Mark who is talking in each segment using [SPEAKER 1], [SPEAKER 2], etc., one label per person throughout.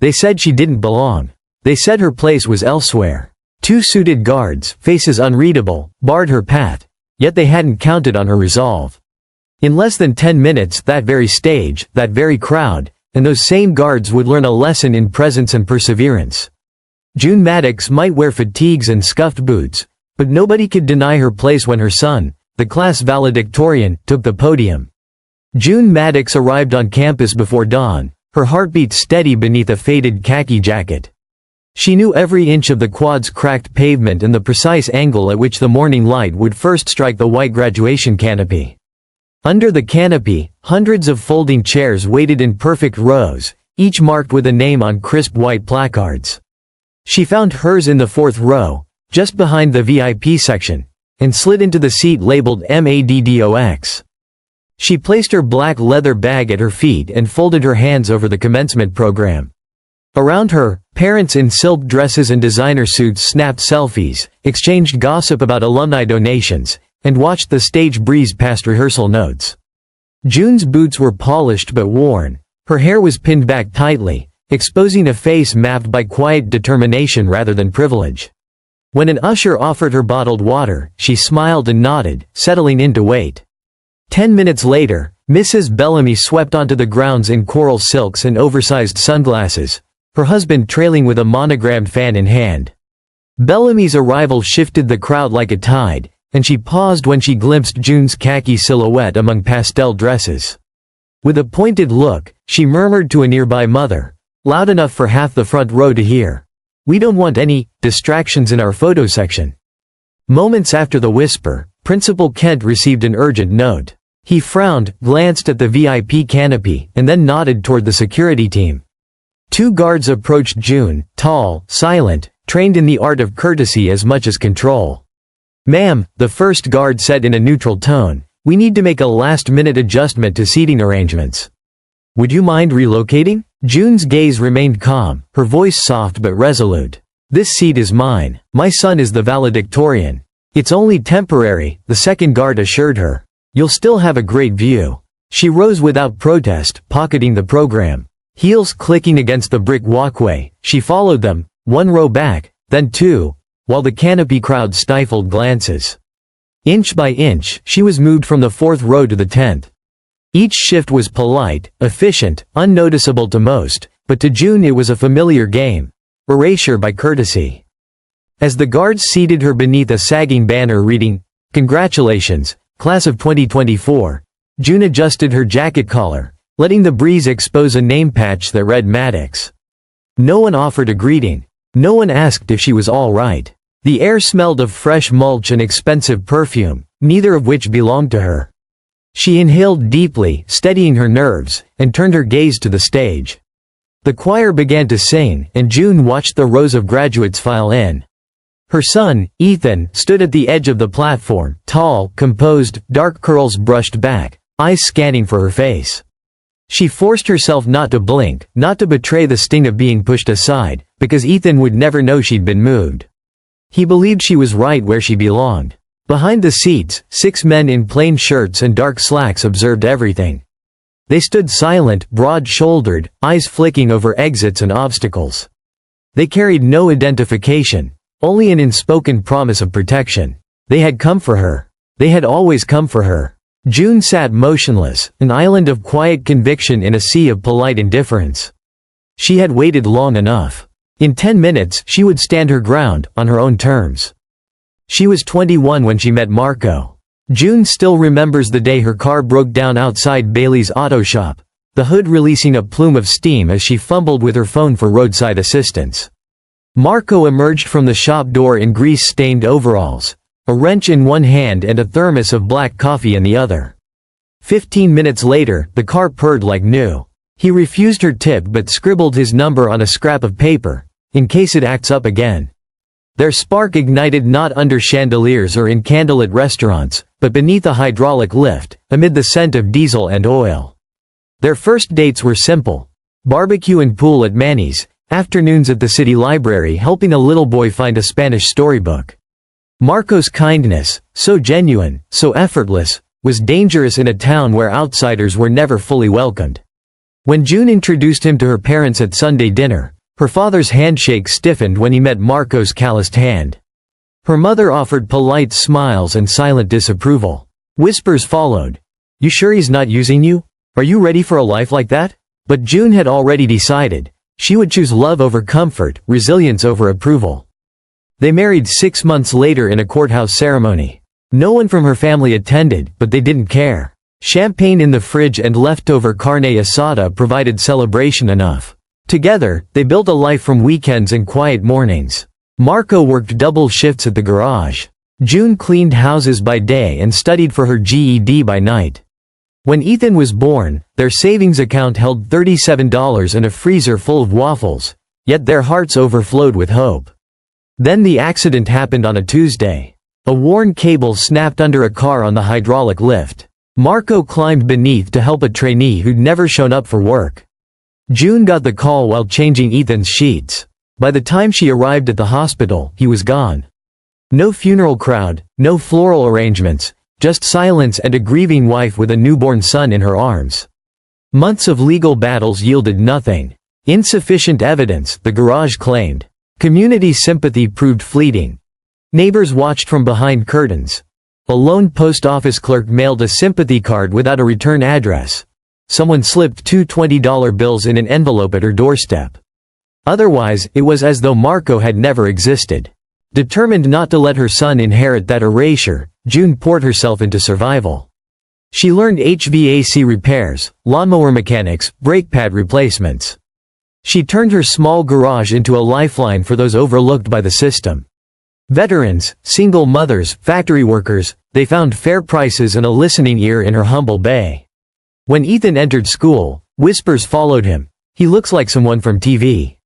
[SPEAKER 1] They said she didn't belong. They said her place was elsewhere. 2 suited guards, faces unreadable, barred her path, yet they hadn't counted on her resolve. In less than 10 minutes, that very stage, that very crowd, and those same guards would learn a lesson in presence and perseverance. June Maddox might wear fatigues and scuffed boots, but nobody could deny her place when her son, the class valedictorian, took the podium. June Maddox arrived on campus before dawn, her heartbeat steady beneath a faded khaki jacket. She knew every inch of the quad's cracked pavement and the precise angle at which the morning light would first strike the white graduation canopy. Under the canopy, hundreds of folding chairs waited in perfect rows, each marked with a name on crisp white placards. She found hers in the 4th row, just behind the VIP section, and slid into the seat labeled Maddox. She placed her black leather bag at her feet and folded her hands over the commencement program. Around her, parents in silk dresses and designer suits snapped selfies, exchanged gossip about alumni donations, and watched the stage breeze past rehearsal notes. June's boots were polished but worn. Her hair was pinned back tightly, exposing a face mapped by quiet determination rather than privilege. When an usher offered her bottled water, she smiled and nodded, settling in to wait. 10 minutes later, Mrs. Bellamy swept onto the grounds in coral silks and oversized sunglasses, her husband trailing with a monogrammed fan in hand. Bellamy's arrival shifted the crowd like a tide, and she paused when she glimpsed June's khaki silhouette among pastel dresses. With a pointed look, she murmured to a nearby mother, loud enough for half the front row to hear, "We don't want any distractions in our photo section." Moments after the whisper, Principal Kent received an urgent note. He frowned, glanced at the VIP canopy, and then nodded toward the security team. 2 guards approached June, tall, silent, trained in the art of courtesy as much as control. "Ma'am," the first guard said in a neutral tone, "we need to make a last-minute adjustment to seating arrangements. Would you mind relocating?" June's gaze remained calm, her voice soft but resolute. "This seat is mine. My son is the valedictorian. It's only temporary," the second guard assured her. "You'll still have a great view." She rose without protest, pocketing the program. Heels clicking against the brick walkway, she followed them, 1 row back, then 2, while the canopy crowd stifled glances. Inch by inch, she was moved from the 4th row to the 10th. Each shift was polite, efficient, unnoticeable to most, but to June it was a familiar game. Erasure by courtesy. As the guards seated her beneath a sagging banner reading, "Congratulations, Class of 2024, June adjusted her jacket collar, letting the breeze expose a name patch that read Maddox. No one offered a greeting. No one asked if she was all right. The air smelled of fresh mulch and expensive perfume, neither of which belonged to her. She inhaled deeply, steadying her nerves, and turned her gaze to the stage. The choir began to sing, and June watched the rows of graduates file in. Her son, Ethan, stood at the edge of the platform, tall, composed, dark curls brushed back, eyes scanning for her face. She forced herself not to blink, not to betray the sting of being pushed aside, because Ethan would never know she'd been moved. He believed she was right where she belonged. Behind the seats, 6 men in plain shirts and dark slacks observed everything. They stood silent, broad-shouldered, eyes flicking over exits and obstacles. They carried no identification, only an unspoken promise of protection. They had come for her. They had always come for her. June sat motionless, an island of quiet conviction in a sea of polite indifference. She had waited long enough. In 10 minutes, she would stand her ground, on her own terms. She was 21 when she met Marco. June still remembers the day her car broke down outside Bailey's auto shop, the hood releasing a plume of steam as she fumbled with her phone for roadside assistance. Marco emerged from the shop door in grease-stained overalls, a wrench in one hand and a thermos of black coffee in the other. 15 minutes later, the car purred like new. He refused her tip but scribbled his number on a scrap of paper, in case it acts up again. Their spark ignited not under chandeliers or in candlelit restaurants, but beneath a hydraulic lift, amid the scent of diesel and oil. Their first dates were simple. Barbecue and pool at Manny's, afternoons at the city library helping a little boy find a Spanish storybook. Marco's kindness, so genuine, so effortless, was dangerous in a town where outsiders were never fully welcomed. When June introduced him to her parents at Sunday dinner, her father's handshake stiffened when he met Marco's calloused hand. Her mother offered polite smiles and silent disapproval. Whispers followed. "You sure he's not using you? Are you ready for a life like that?" But June had already decided. She would choose love over comfort, resilience over approval. They married 6 months later in a courthouse ceremony. No one from her family attended, but they didn't care. Champagne in the fridge and leftover carne asada provided celebration enough. Together, they built a life from weekends and quiet mornings. Marco worked double shifts at the garage. June cleaned houses by day and studied for her GED by night. When Ethan was born, their savings account held $37 and a freezer full of waffles, yet their hearts overflowed with hope. Then the accident happened on a Tuesday. A worn cable snapped under a car on the hydraulic lift. Marco climbed beneath to help a trainee who'd never shown up for work. June got the call while changing Ethan's sheets. By the time she arrived at the hospital, he was gone. No funeral crowd, no floral arrangements, just silence and a grieving wife with a newborn son in her arms. Months of legal battles yielded nothing. Insufficient evidence, the garage claimed. Community sympathy proved fleeting. Neighbors watched from behind curtains. A lone post office clerk mailed a sympathy card without a return address. Someone slipped 2 $20 bills in an envelope at her doorstep. Otherwise, it was as though Marco had never existed. Determined not to let her son inherit that erasure, June poured herself into survival. She learned HVAC repairs, lawnmower mechanics, brake pad replacements. She turned her small garage into a lifeline for those overlooked by the system. Veterans, single mothers, factory workers, they found fair prices and a listening ear in her humble bay. When Ethan entered school, whispers followed him. "He looks like someone from TV."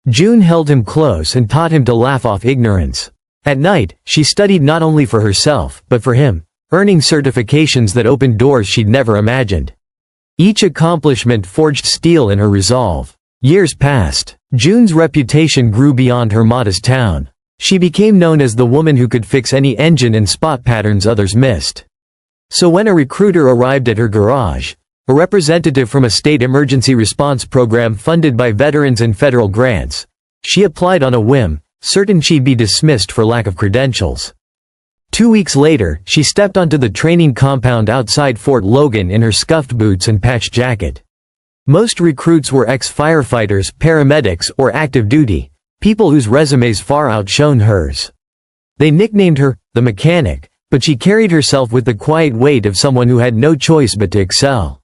[SPEAKER 1] June held him close and taught him to laugh off ignorance. At night, she studied not only for herself, but for him, earning certifications that opened doors she'd never imagined. Each accomplishment forged steel in her resolve. Years passed. June's reputation grew beyond her modest town. She became known as the woman who could fix any engine and spot patterns others missed. So when a recruiter arrived at her garage, a representative from a state emergency response program funded by veterans and federal grants, she applied on a whim, certain she'd be dismissed for lack of credentials. 2 weeks later, she stepped onto the training compound outside Fort Logan in her scuffed boots and patched jacket. Most recruits were ex-firefighters, paramedics, or active duty, people whose resumes far outshone hers. They nicknamed her, the mechanic, but she carried herself with the quiet weight of someone who had no choice but to excel.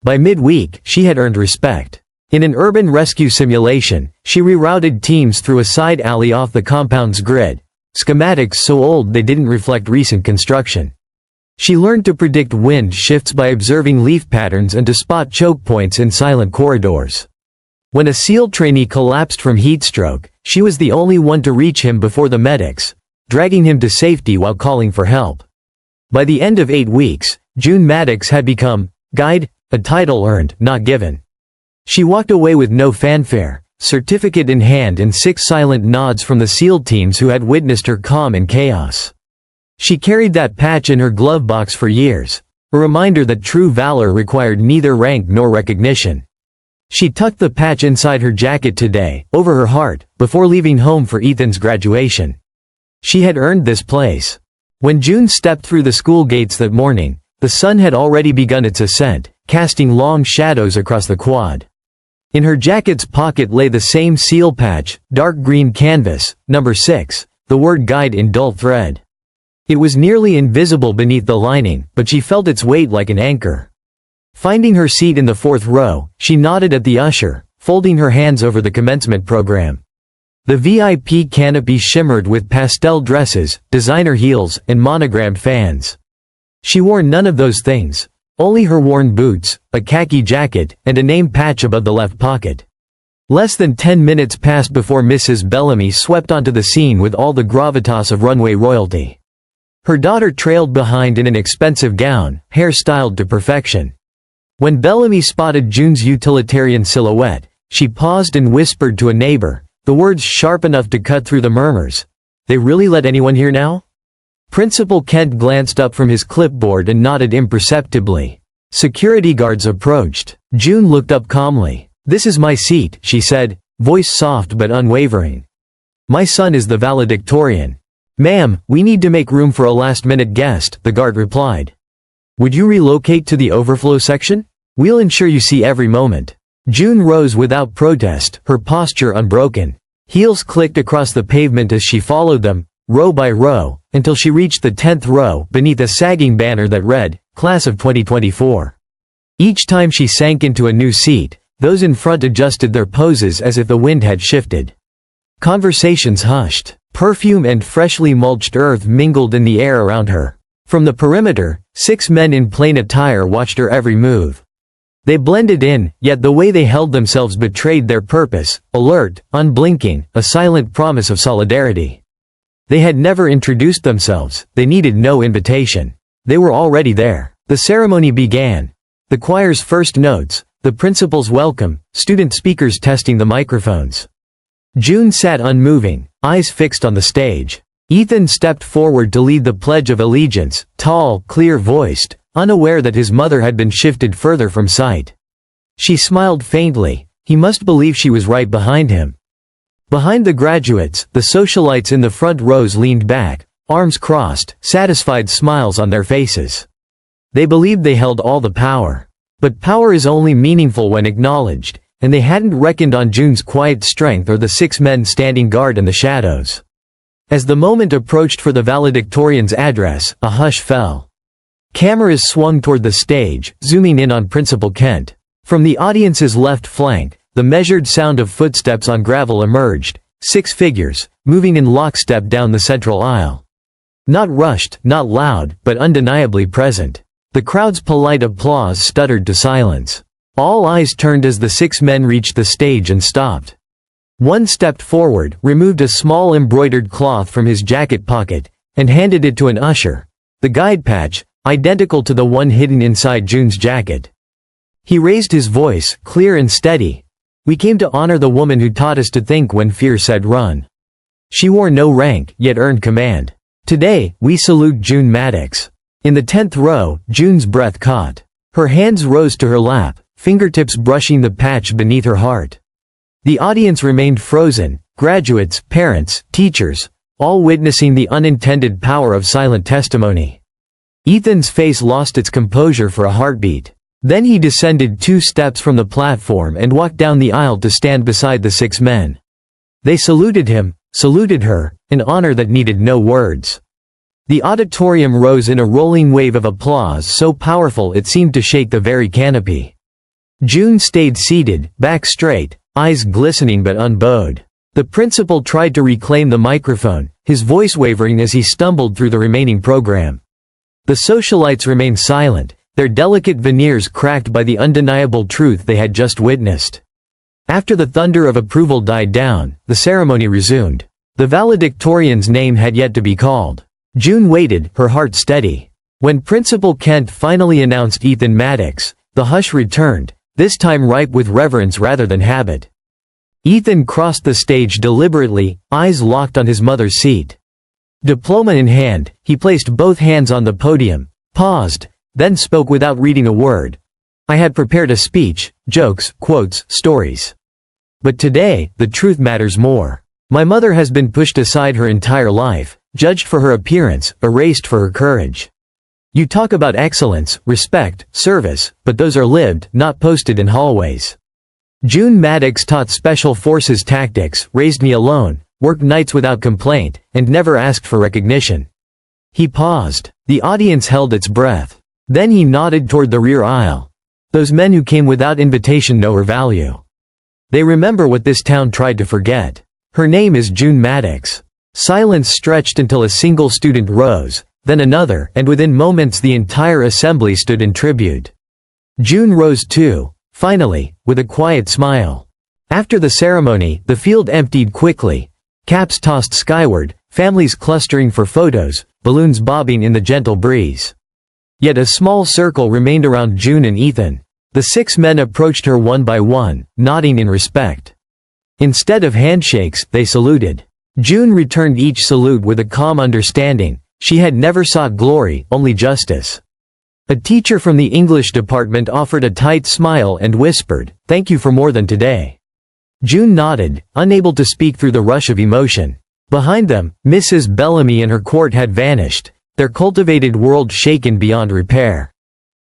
[SPEAKER 1] By mid-week, she had earned respect. In an urban rescue simulation, she rerouted teams through a side alley off the compound's grid, schematics so old they didn't reflect recent construction. She learned to predict wind shifts by observing leaf patterns and to spot choke points in silent corridors. When a SEAL trainee collapsed from heatstroke, she was the only one to reach him before the medics, dragging him to safety while calling for help. By the end of 8 weeks, June Maddox had become guide, a title earned, not given. She walked away with no fanfare, certificate in hand and 6 silent nods from the SEAL teams who had witnessed her calm in chaos. She carried that patch in her glove box for years, a reminder that true valor required neither rank nor recognition. She tucked the patch inside her jacket today, over her heart, before leaving home for Ethan's graduation. She had earned this place. When June stepped through the school gates that morning, the sun had already begun its ascent, casting long shadows across the quad. In her jacket's pocket lay the same SEAL patch, dark green canvas, number 6, the word guide in dull thread. It was nearly invisible beneath the lining, but she felt its weight like an anchor. Finding her seat in the 4th row, she nodded at the usher, folding her hands over the commencement program. The VIP canopy shimmered with pastel dresses, designer heels, and monogrammed fans. She wore none of those things, only her worn boots, a khaki jacket, and a name patch above the left pocket. Less than 10 minutes passed before Mrs. Bellamy swept onto the scene with all the gravitas of runway royalty. Her daughter trailed behind in an expensive gown, hair styled to perfection. When Bellamy spotted June's utilitarian silhouette, she paused and whispered to a neighbor, the words sharp enough to cut through the murmurs. "They really let anyone here now?" Principal Kent glanced up from his clipboard and nodded imperceptibly. Security guards approached. June looked up calmly. "This is my seat," she said, voice soft but unwavering. "My son is the valedictorian." "Ma'am, we need to make room for a last-minute guest," the guard replied. "Would you relocate to the overflow section? We'll ensure you see every moment." June rose without protest, her posture unbroken. Heels clicked across the pavement as she followed them, row by row, until she reached the 10th row, beneath a sagging banner that read, "Class of 2024." Each time she sank into a new seat, those in front adjusted their poses as if the wind had shifted. Conversations hushed. Perfume and freshly mulched earth mingled in the air around her. From the perimeter, 6 men in plain attire watched her every move. They blended in, yet the way they held themselves betrayed their purpose, alert, unblinking, a silent promise of solidarity. They had never introduced themselves, they needed no invitation. They were already there. The ceremony began. The choir's first notes, the principal's welcome, student speakers testing the microphones. June sat unmoving, eyes fixed on the stage. Ethan stepped forward to lead the Pledge of Allegiance, tall, clear-voiced, unaware that his mother had been shifted further from sight. She smiled faintly. He must believe she was right behind him. Behind the graduates, the socialites in the front rows leaned back, arms crossed, satisfied smiles on their faces. They believed they held all the power. But power is only meaningful when acknowledged, and they hadn't reckoned on June's quiet strength or the 6 men standing guard in the shadows. As the moment approached for the valedictorian's address, a hush fell. Cameras swung toward the stage, zooming in on Principal Kent. From the audience's left flank, the measured sound of footsteps on gravel emerged, 6 figures, moving in lockstep down the central aisle. Not rushed, not loud, but undeniably present. The crowd's polite applause stuttered to silence. All eyes turned as the 6 men reached the stage and stopped. One stepped forward, removed a small embroidered cloth from his jacket pocket, and handed it to an usher. The guide patch, identical to the one hidden inside June's jacket. He raised his voice, clear and steady. "We came to honor the woman who taught us to think when fear said run. She wore no rank, yet earned command. Today, we salute June Maddox." In the 10th row, June's breath caught. Her hands rose to her lap, fingertips brushing the patch beneath her heart. The audience remained frozen, graduates, parents, teachers, all witnessing the unintended power of silent testimony. Ethan's face lost its composure for a heartbeat. Then he descended 2 steps from the platform and walked down the aisle to stand beside the 6 men. They saluted him, saluted her, an honor that needed no words. The auditorium rose in a rolling wave of applause so powerful it seemed to shake the very canopy. June stayed seated, back straight, eyes glistening but unbowed. The principal tried to reclaim the microphone, his voice wavering as he stumbled through the remaining program. The socialites remained silent, their delicate veneers cracked by the undeniable truth they had just witnessed. After the thunder of approval died down, the ceremony resumed. The valedictorian's name had yet to be called. June waited, her heart steady. When Principal Kent finally announced Ethan Maddox, the hush returned, this time ripe with reverence rather than habit. Ethan crossed the stage deliberately, eyes locked on his mother's seat. Diploma in hand, he placed both hands on the podium, paused, then spoke without reading a word. "I had prepared a speech, jokes, quotes, stories. But today, the truth matters more. My mother has been pushed aside her entire life, judged for her appearance, erased for her courage. You talk about excellence, respect, service, but those are lived, not posted in hallways. June Maddox taught special forces tactics, raised me alone, worked nights without complaint, and never asked for recognition." He paused. The audience held its breath. Then he nodded toward the rear aisle. "Those men who came without invitation know her value. They remember what this town tried to forget. Her name is June Maddox." Silence stretched until a single student rose, then another, and within moments the entire assembly stood in tribute. June rose too, finally, with a quiet smile. After the ceremony, the field emptied quickly, caps tossed skyward, families clustering for photos, balloons bobbing in the gentle breeze. Yet a small circle remained around June and Ethan. The 6 men approached her one by one, nodding in respect. Instead of handshakes, they saluted. June returned each salute with a calm understanding. She had never sought glory, only justice. A teacher from the English department offered a tight smile and whispered, "Thank you for more than today." June nodded, unable to speak through the rush of emotion. Behind them, Mrs. Bellamy and her court had vanished, their cultivated world shaken beyond repair.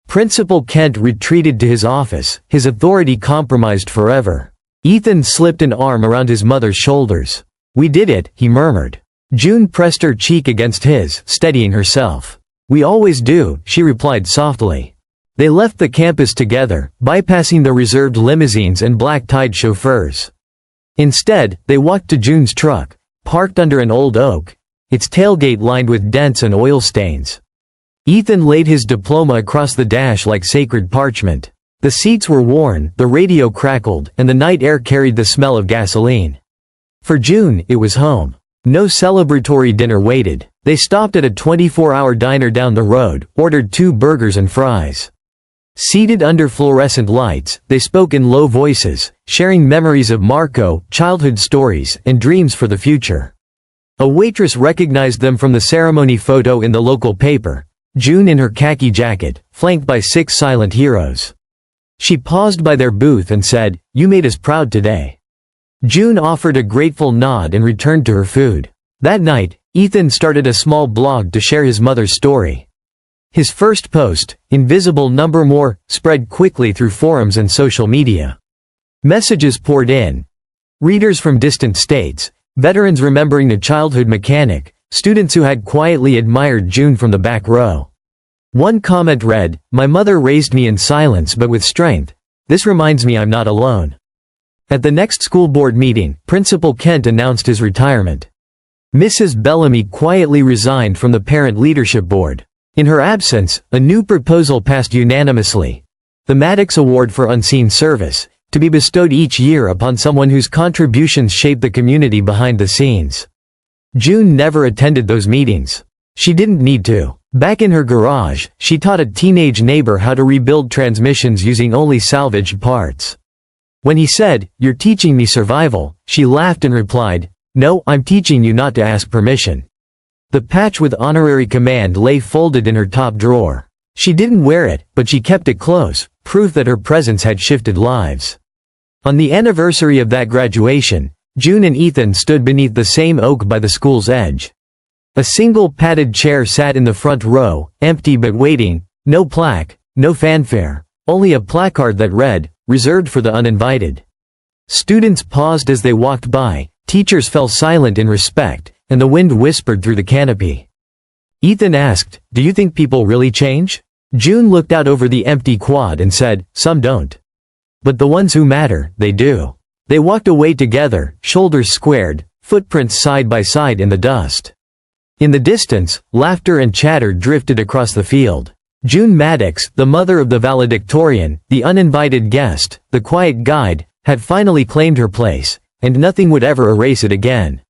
[SPEAKER 1] Principal Kent retreated to his office, his authority compromised forever. Ethan slipped an arm around his mother's shoulders. "We did it," he murmured. June pressed her cheek against his, steadying herself. "We always do," she replied softly. They left the campus together, bypassing the reserved limousines and black-tied chauffeurs. Instead, they walked to June's truck, parked under an old oak, its tailgate lined with dents and oil stains. Ethan laid his diploma across the dash like sacred parchment. The seats were worn, the radio crackled, and the night air carried the smell of gasoline. For June, it was home. No celebratory dinner waited. They stopped at a 24-hour diner down the road, ordered 2 burgers and fries. Seated under fluorescent lights, they spoke in low voices, sharing memories of Marco, childhood stories, and dreams for the future. A waitress recognized them from the ceremony photo in the local paper, June in her khaki jacket, flanked by 6 silent heroes. She paused by their booth and said, "You made us proud today." June offered a grateful nod and returned to her food. That night, Ethan started a small blog to share his mother's story. His first post, "Invisible Number More," spread quickly through forums and social media. Messages poured in. Readers from distant states, veterans remembering a childhood mechanic, students who had quietly admired June from the back row. One comment read, "My mother raised me in silence but with strength. This reminds me I'm not alone." At the next school board meeting, Principal Kent announced his retirement. Mrs. Bellamy quietly resigned from the parent leadership board. In her absence, a new proposal passed unanimously. The Maddox Award for Unseen Service, to be bestowed each year upon someone whose contributions shaped the community behind the scenes. June never attended those meetings. She didn't need to. Back in her garage, she taught a teenage neighbor how to rebuild transmissions using only salvaged parts. When he said, "You're teaching me survival," she laughed and replied, "No, I'm teaching you not to ask permission." The patch with honorary command lay folded in her top drawer. She didn't wear it, but she kept it close, proof that her presence had shifted lives. On the anniversary of that graduation, June and Ethan stood beneath the same oak by the school's edge. A single padded chair sat in the front row, empty but waiting, no plaque, no fanfare, only a placard that read, "Reserved for the uninvited." Students paused as they walked by, teachers fell silent in respect, and the wind whispered through the canopy. Ethan asked, "Do you think people really change?" June looked out over the empty quad and said, "Some don't. But the ones who matter, they do." They walked away together, shoulders squared, footprints side by side in the dust. In the distance, laughter and chatter drifted across the field. June Maddox, the mother of the valedictorian, the uninvited guest, the quiet guide, had finally claimed her place, and nothing would ever erase it again.